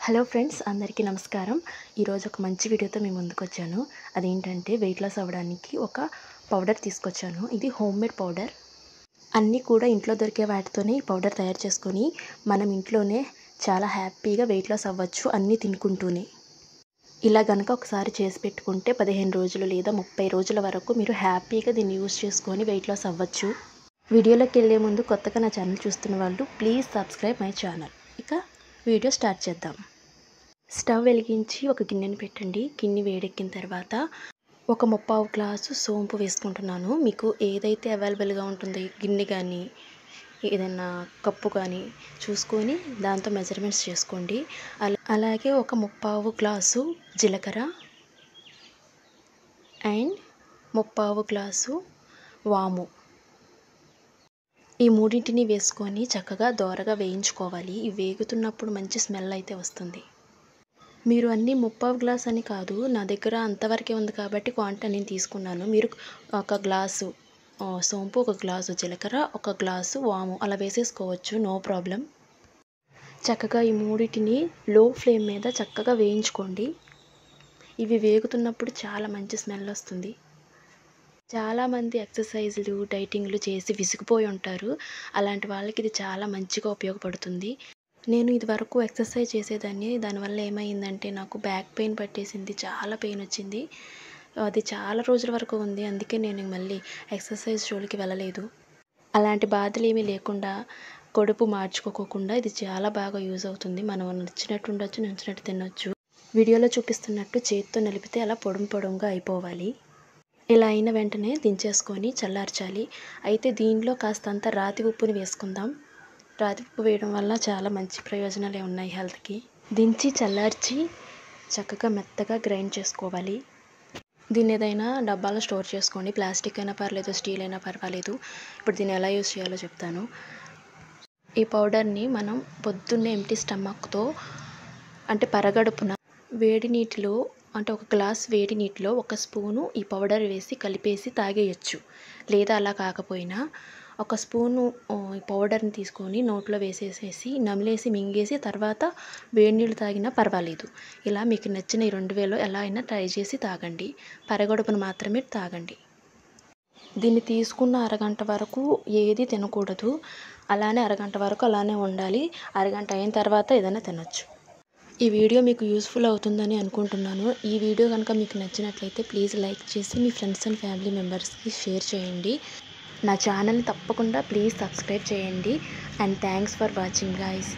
Hello friends, అందరికీ నమస్కారం. ఈరోజు ఒక మంచి వీడియోతో మీ ముందుకు వచ్చాను. అదేంటంటే వెయిట్ లాస్ అవ్వడానికి ఒక పౌడర్ తీసుకొచ్చాను. ఇది హోమ్ మేడ్ పౌడర్. అన్నీ కూడా ఇంట్లో దొరికే వాటితోనే ఈ పౌడర్ తయారు చేసుకొని మనం ఇంట్లోనే చాలా హ్యాపీగా వెయిట్ లాస్ అవ్వచ్చు, అన్నీ తినుకుంటూనే. ఇలా గనక ఒకసారి చేసి పెట్టుకుంటే 15 రోజులు లేదా 30 రోజుల వరకు మీరు హ్యాపీగా దీన్ని యూజ్ చేసుకొని వెయిట్ లాస్ అవ్వచ్చు. వీడియోలోకి వెళ్ళే ముందు కొత్తగా నా ఛానల్ చూస్తున్న వాళ్ళు ప్లీజ్ సబ్స్క్రైబ్ మై ఛానల్. ఇక వీడియో స్టార్ట్ చేద్దాం. స్టవ్ వెలిగించి ఒక గిన్నెని పెట్టండి. గిన్నె వేడెక్కిన తర్వాత ఒక 3/4 గ్లాసు సోంపు వేసుకుంటున్నాను. మీకు ఏదైతే అవైలబుల్గా ఉంటుందో గిన్నె కానీ ఏదైనా కప్పు కానీ చూసుకొని దాంతో మెజర్మెంట్స్ చేసుకోండి. అలాగే ఒక 3/4 గ్లాసు జీలకర్ర అండ్ 3/4 గ్లాసు వాము, ఈ మూడింటిని వేసుకొని చక్కగా దోరగా వేయించుకోవాలి. ఇవి వేగుతున్నప్పుడు మంచి స్మెల్ అయితే వస్తుంది. మీరు అన్నీ 3/4 గ్లాస్ అని కాదు, నా దగ్గర అంతవరకే ఉంది కాబట్టి క్వాంటిటీ నేను తీసుకున్నాను. మీరు ఒక గ్లాసు సోంపు, ఒక గ్లాసు జీలకర్ర, ఒక గ్లాసు వాము అలా వేసేసుకోవచ్చు, నో ప్రాబ్లం. చక్కగా ఈ మూడింటిని లో ఫ్లేమ్ మీద చక్కగా వేయించుకోండి. ఇవి వేగుతున్నప్పుడు చాలా మంచి స్మెల్ వస్తుంది. చాలామంది ఎక్సర్సైజులు డైటింగ్లు చేసి విసిగిపోయి ఉంటారు. అలాంటి వాళ్ళకి ఇది చాలా మంచిగా ఉపయోగపడుతుంది. నేను ఇదివరకు ఎక్సర్సైజ్ చేసేదాన్ని. దానివల్ల ఏమైందంటే నాకు బ్యాక్ పెయిన్ పట్టేసింది, చాలా పెయిన్ వచ్చింది. అది చాలా రోజుల వరకు ఉంది. అందుకే నేను మళ్ళీ ఎక్సర్సైజ్ జోలికి వెళ్ళలేదు. అలాంటి బాధలు ఏమీ లేకుండా, కడుపు మార్చుకోకుండా ఇది చాలా బాగా యూజ్ అవుతుంది. మనం నచ్చినట్టు ఉండొచ్చు, నచ్చినట్టు తినొచ్చు. వీడియోలో చూపిస్తున్నట్టు చేతితో నలిపితే అలా పొడుంగా అయిపోవాలి. ఇలా అయిన వెంటనే దించేసుకొని చల్లార్చాలి. అయితే దీనిలో కాస్తంత రాతి ఉప్పుని వేసుకుందాం. రాతి ఉప్పు వేయడం వల్ల చాలా మంచి ప్రయోజనాలే ఉన్నాయి హెల్త్కి. దించి చల్లార్చి చక్కగా మెత్తగా గ్రైండ్ చేసుకోవాలి. దీన్ని ఏదైనా డబ్బాలో స్టోర్ చేసుకోండి. ప్లాస్టిక్ అయినా పర్లేదు, స్టీల్ అయినా పర్వాలేదు. ఇప్పుడు దీన్ని ఎలా యూజ్ చేయాలో చెప్తాను. ఈ పౌడర్ని మనం పొద్దున్నే ఎంప్టీ స్టమక్తో అంటే పరగడుపున వేడి నీటిలో, అంటే ఒక గ్లాస్ వేడి నీటిలో 1 స్పూను ఈ పౌడర్ వేసి కలిపేసి తాగేయచ్చు. లేదా అలా కాకపోయినా 1 స్పూను ఈ పౌడర్ని తీసుకొని నోట్లో వేసేసేసి నమిలేసి మింగేసి తర్వాత వేడి నీళ్ళు తాగినా పర్వాలేదు. ఇలా మీకు నచ్చిన ఈ 2 ఎలా అయినా ట్రై చేసి తాగండి. పరగడుపున మాత్రమే తాగండి. దీన్ని తీసుకున్న అరగంట వరకు ఏది తినకూడదు. అలానే అరగంట వరకు అలానే ఉండాలి. అరగంట అయిన తర్వాత ఏదైనా తినొచ్చు. ఈ వీడియో మీకు యూస్ఫుల్ అవుతుందని అనుకుంటున్నాను. ఈ వీడియో కనుక మీకు నచ్చినట్లయితే ప్లీజ్ లైక్ చేసి మీ ఫ్రెండ్స్ అండ్ ఫ్యామిలీ మెంబర్స్కి షేర్ చేయండి. నా ఛానల్ని తప్పకుండా ప్లీజ్ సబ్స్క్రైబ్ చేయండి. And thanks for watching guys.